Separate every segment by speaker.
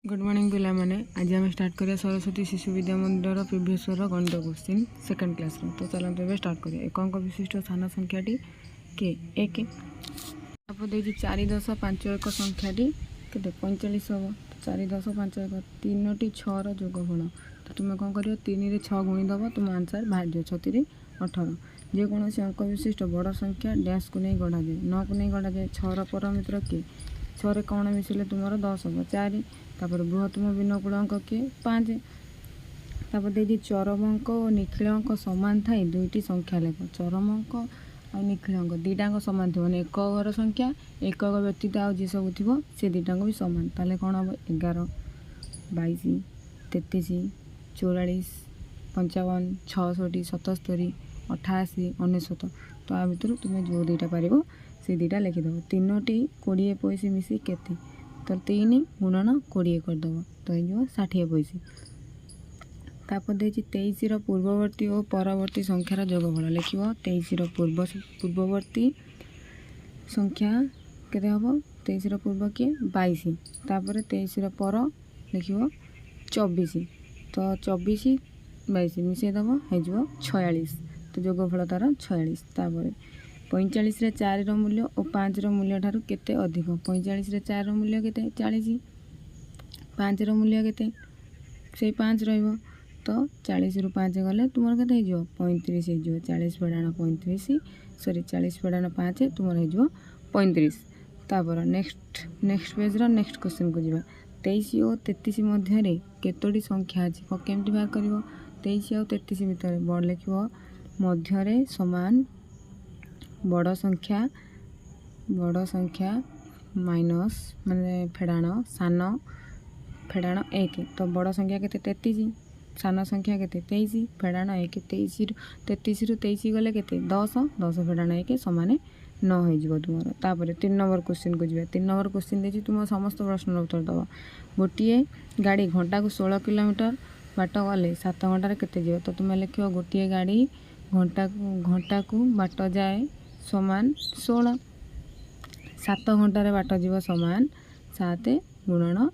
Speaker 1: Good morning पिला माने आज आम स्टार्ट करिया सरस्वती शिशु विद्या मंदिर प्रीवियस ईयर गणित क्वेश्चन सेकंड क्लास रो। तो चलते ए स्टार्ट करिया। एक अंक विशिष्ट स्थान संख्याटी के एक आप देजी 4 10 5 1 संख्याटी केते 45 हम। 4 10 5 1 3 टी 6 रो जोगफल। तो तुम कौन करियो 3 रे 6 गुणी दबो तुम आंसर बाहर दियो 36 18। जे कोनोसी अंक विशिष्ट बड़ संख्या डैश को नहीं गढ़ा जाए 9 को नहीं गढ़ा जाए 6 रो परमित्र के 6 रे कौन मिसिले तुमर 10 हम 4 तापर बृहत्तम विनकुल अंक किए 5 तापर देखिए चरम अंक और निखिल अंक सामान थाई दुईटी संख्या लेख चरम अंक और निखिल अंक दुईटाक सामान थी मैंने एक घर संख्या एक व्यतीत आज जी सब थी से दुईटाक भी सामान ताले कौन हम 11 22 33 44 55 66 77 88 99। तो आ भर तुम्हें जो दुईटा पार से दुईटा लिखिदेव 3टी 20 पैसे मिसी केते तो 3 गुणन 20 करदेव तो ये 60 पैसे। तापर देखिए 23 पूर्ववर्ती और परवर्ती संख्यार जोगफल लिख 23 पूर्ववर्ती संख्या केते हम 23 पूर्व किए 22 तापर 23 पर लिख 24 तो 24 22 मिसेदेव हो 46 तो जोगफल तार 46। तापर 45 रे 4 रो मूल्य और 5 रो मूल्य ठारू केते अधिक 45 रे 4 रो मूल्य केते 40 5 रो मूल्य केते से 5 रहिबो तो 40 रु 5 गले तुमर केते हो 35 हो 40 फेडाण 35 सॉरी 40 फेडाण 5 तुमर हो 35। तापर नेक्स्ट पेज रो नेक्स्ट क्वेश्चन को जीवा 23 और 33 मध्य रे केतोटी संख्या अछि केमति बाहर करिवो 23 और 33 भितर बड़ लिखिवो मध्य रे समान बड़ संख्या माइनस माने फेडाण सान फेडाण 1 तो बड़ संख्या केते 33 सान संख्या केते 23 फेडाण 1 33 रु 23 गले केते 10 10 फेडाण 1 समान 9 हो तुम। तापर 3 नंबर क्वेश्चन को जीवा 3 नंबर क्वेश्चन देछि तुम समस्त प्रश्न उत्तर दबा। गोटे गाड़ी घंटा को 16 किलोमीटर बाट गले 7 घंटा केते जीव तो तुम लिख गोटे गाड़ी घंटा को बाट जाए समान 16 7 घंटार बाट जीव समान 7 गुणन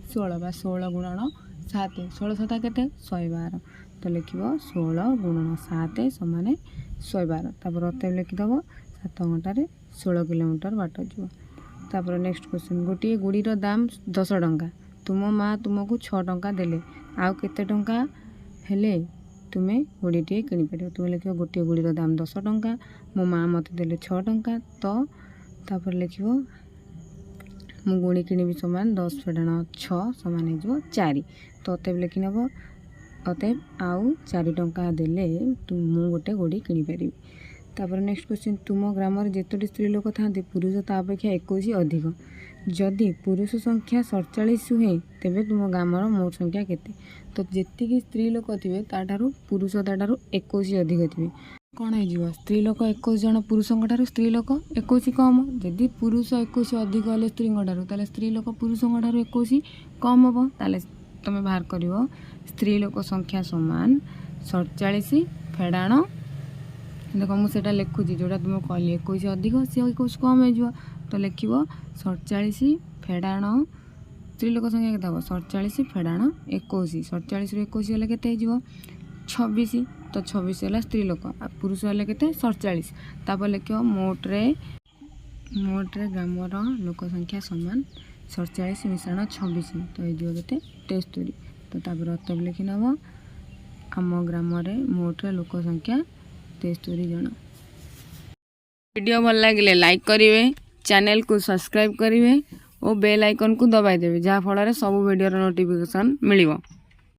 Speaker 1: 16 बा 16 गुणन 7 16 7 केते 112 तो लिख 16 गुणन 7 समान 112। तापर अतएव लिखिदेव 7 घंटार 16 किलोमीटर बाट जीव। तापर नेक्स्ट क्वेश्चन गोटे गुड़ीर दाम 10 टंका तुम माँ तुमको 6 टंका देले आउ केते टंका हेले तुम्हें गुड़ीटे किपर तुम लिख गोटे गुड़ीर दाम 10 टंका मो माँ मत देले 6 टंका तो तापर लिख मु गुणी किणवी सामान 10 फेडाण 6 सामान हो 4 तो अतएव लिखि नब अतएव आउ 4 टंका देले मु गोटे गुड़ी किपर। तापर नेक्स्ट क्वेश्चन तुम ग्राम जेतोटी स्त्री लोक था पुरुष ता अपेक्षा 21 अधिक जदि पुरुष संख्या 47 हुए तेबे तुम ग्रामर मोट संख्या केते तो जेतिकी स्त्री लोक थे ताठारू पुरुष ताठारू 21 अधिक थे कौन हो स्त्री लोक 21 जन पुरुषों ठारू स्त्री लोक 21 कम जदि पुरुष 21 अधिक हेल्ले स्त्री ठारू स्त्री लोक पुरुषों ठारू 21 कम हम ताले तुम बाहर कर स्त्री लोक संख्या समान 47 फेडाण देख मुझे लिखुची जोटा तुम कहली 21 अधिक सी 21 कम हो तो लिख 47 फेडाण स्त्री लोक संख्या के 47 फेडाण 21 47 रु 21 हेल्ले केते हो 26 तो 26 है स्त्री लोक पुरुष हेल्ले केते 47 तापर लिख मोट्रे ग्रामर लोक संख्या समान 47 मिश्रण 26 तो ये केते 73 तो तापर अतएव लिखि नब आम ग्राम मोट्रे लोक संख्या 73 जन। वीडियो भल लगे लाइक करेंगे चैनल को सब्सक्राइब करेंगे और बेल आइकन को दबाई देवे जहाँ फल सब वीडियो नोटिफिकेशन मिलिबो।